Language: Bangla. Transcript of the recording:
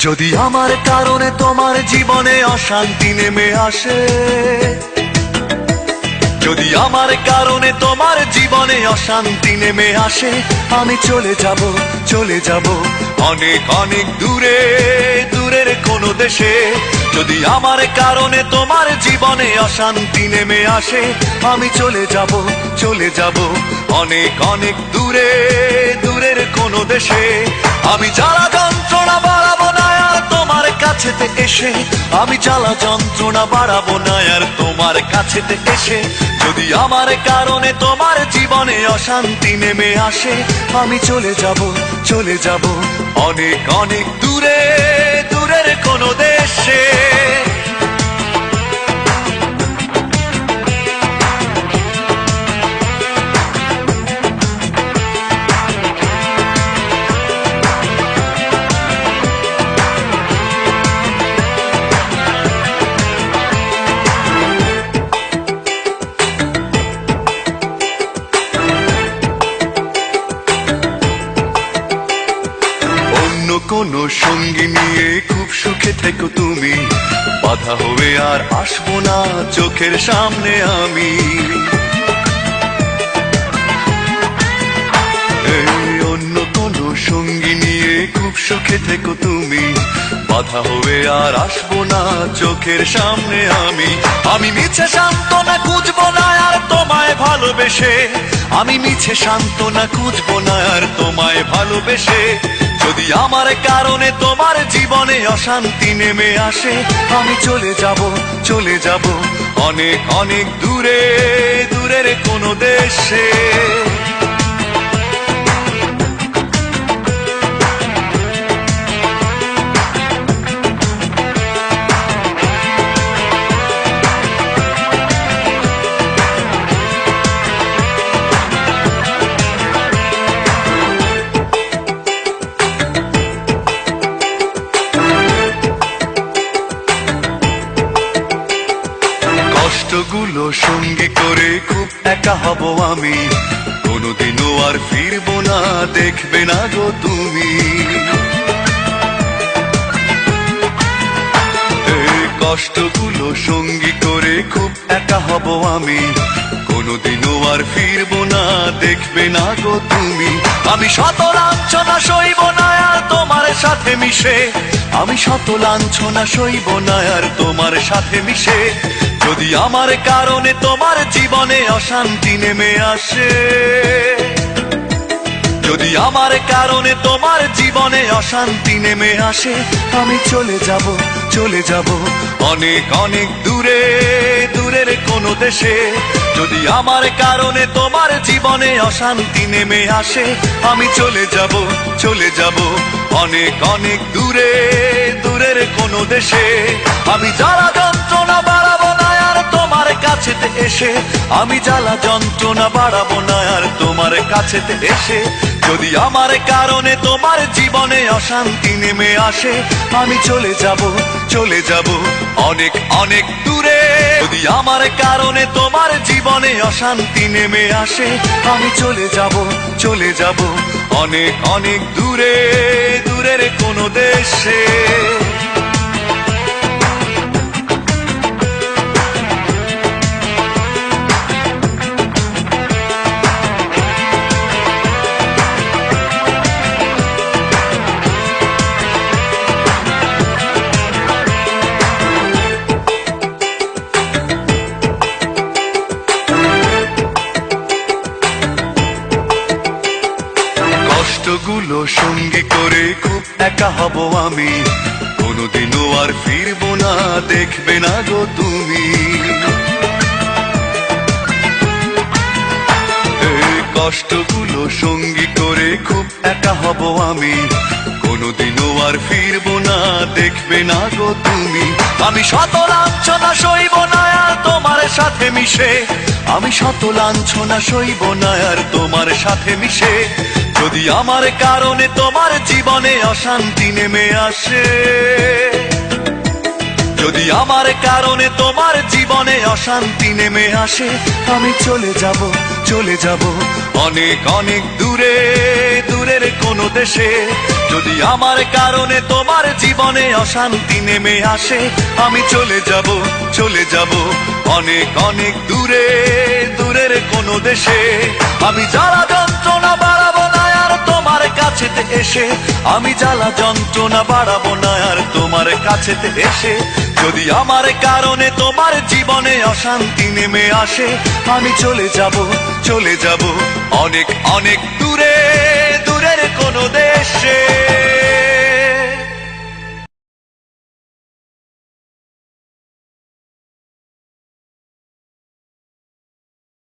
যদি আমার কারণে তোমার জীবনে অশান্তি নেমে আসে, যদি আমার কারণে তোমার জীবনে অশান্তি নেমে আসে, আমি চলে যাব, চলে যাব অনেক অনেক দূরে, দূরের কোনো দেশে। যদি আমার কারণে তোমার জীবনে অশান্তি নেমে আসে, আমি চলে যাব, চলে যাব অনেক অনেক দূরে, দূরের কোনো দেশে। আমি জ্বালা যন্ত্রণা বাড়াবো না আর তোমার কাছেতে এসে, আমি জ্বালা যন্ত্রণা বাড়াবো না আর তোমার কাছেতে এসে। যদি আমার কারণে তোমার জীবনে অশান্তি নেমে আসে, আমি চলে যাব, চলে যাব অনেক অনেক দূরে, দূরের কোনো দেশে। কোনো সঙ্গী নিয়ে খুব সুখে থেকো তুমি, বাধা হবে আর আসবো না চোখের সামনে আমি। অন্য কোনো সঙ্গী নিয়ে খুব সুখে থেকো তুমি, বাধা হবে আর আসবো না চোখের সামনে আমি। আমি মিছে সান্ত্বনা খুঁজবো না আর তোমায় ভালোবেসে, আমি মিছে সান্ত্বনা খুঁজবো না আর তোমায় ভালোবেসে। যদি আমার কারণে তোমার জীবনে অশান্তি নেমে আসে, আমি চলে যাব, চলে যাব অনেক অনেক দূরে, দূরের কোনো দেশে। কষ্টগুলো সঙ্গে করে খুব একা হব আমি, কোনোদিনও আর ফিরবো না দেখবে না গো তুমি। কষ্টগুলো সঙ্গী করে খুব একা হব আমি, কোনোদিনও আর ফিরবো না দেখবে না গো তুমি। আমি শত লাঞ্ছনা সইব না আর তোমার সাথে মিশে, আমি শত লাঞ্ছনা সইব না আর তোমার সাথে মিশে। যদি আমার কারণে তোমার জীবনে অশান্তি নেমে আসে, যদি আমার কারণে তোমার জীবনে অশান্তি নেমে আসে, আমি চলে যাব, চলে যাব অনেক অনেক দূরে, দূরের কোনো দেশে। যদি আমার কারণে তোমার জীবনে অশান্তি নেমে আসে, আমি চলে যাব, চলে যাব অনেক অনেক দূরে, দূরের কোনো দেশে। আমি জ্বালা যন্ত্রণা বাড়াবো না আর তোমার কাছেতে এসে, আমি জ্বালা যন্ত্রণা বাড়াবো না আর তোমার কাছেতে এসে। যদি আমার কারণে তোমার জীবনে অশান্তি নেমে আসে, আমি চলে যাব, চলে যাব অনেক অনেক দূরে। যদি আমার কারণে তোমার জীবনে অশান্তি নেমে আসে, আমি চলে যাব, চলে যাব অনেক অনেক দূরে, দূরের কোনো দেশে। কষ্টগুলো সঙ্গে করে খুব একা হব আমি, কোনোদিনও আর ফিরবো না দেখবে না গো তুমি। কষ্টগুলো সঙ্গী করে খুব একা হব আমি, কোনোদিনও আর ফিরবো না দেখবে না গো তুমি। আমি শত লাঞ্ছনা সইব না আর তোমার সাথে মিশে, আমি শত লাঞ্ছনা সইব না আর তোমার সাথে মিশে। যদি আমার কারণে তোমার জীবনে অশান্তি নেমে আসে, যদি আমার কারণে তোমার জীবনে অশান্তি নেমে আসে, আমি চলে যাব, চলে যাব অনেক অনেক দূরে, দূরের কোনো দেশে। যদি আমার কারণে তোমার জীবনে অশান্তি নেমে আসে, আমি চলে যাব, চলে যাব অনেক অনেক দূরে, দূরের কোনো দেশে। আমি জ্বালা যন্ত্রণা বাড়াবো না আর তোমার কাছেতে এসে, আমি জ্বালা যন্ত্রণা বাড়াবো না আর তোমার কাছেতে এসে। যদি আমার কারণে তোমার জীবনে অশান্তি নেমে আসে, আমি চলে যাব, চলে যাব অনেক অনেক দূরে, দূরের কোনো দেশে।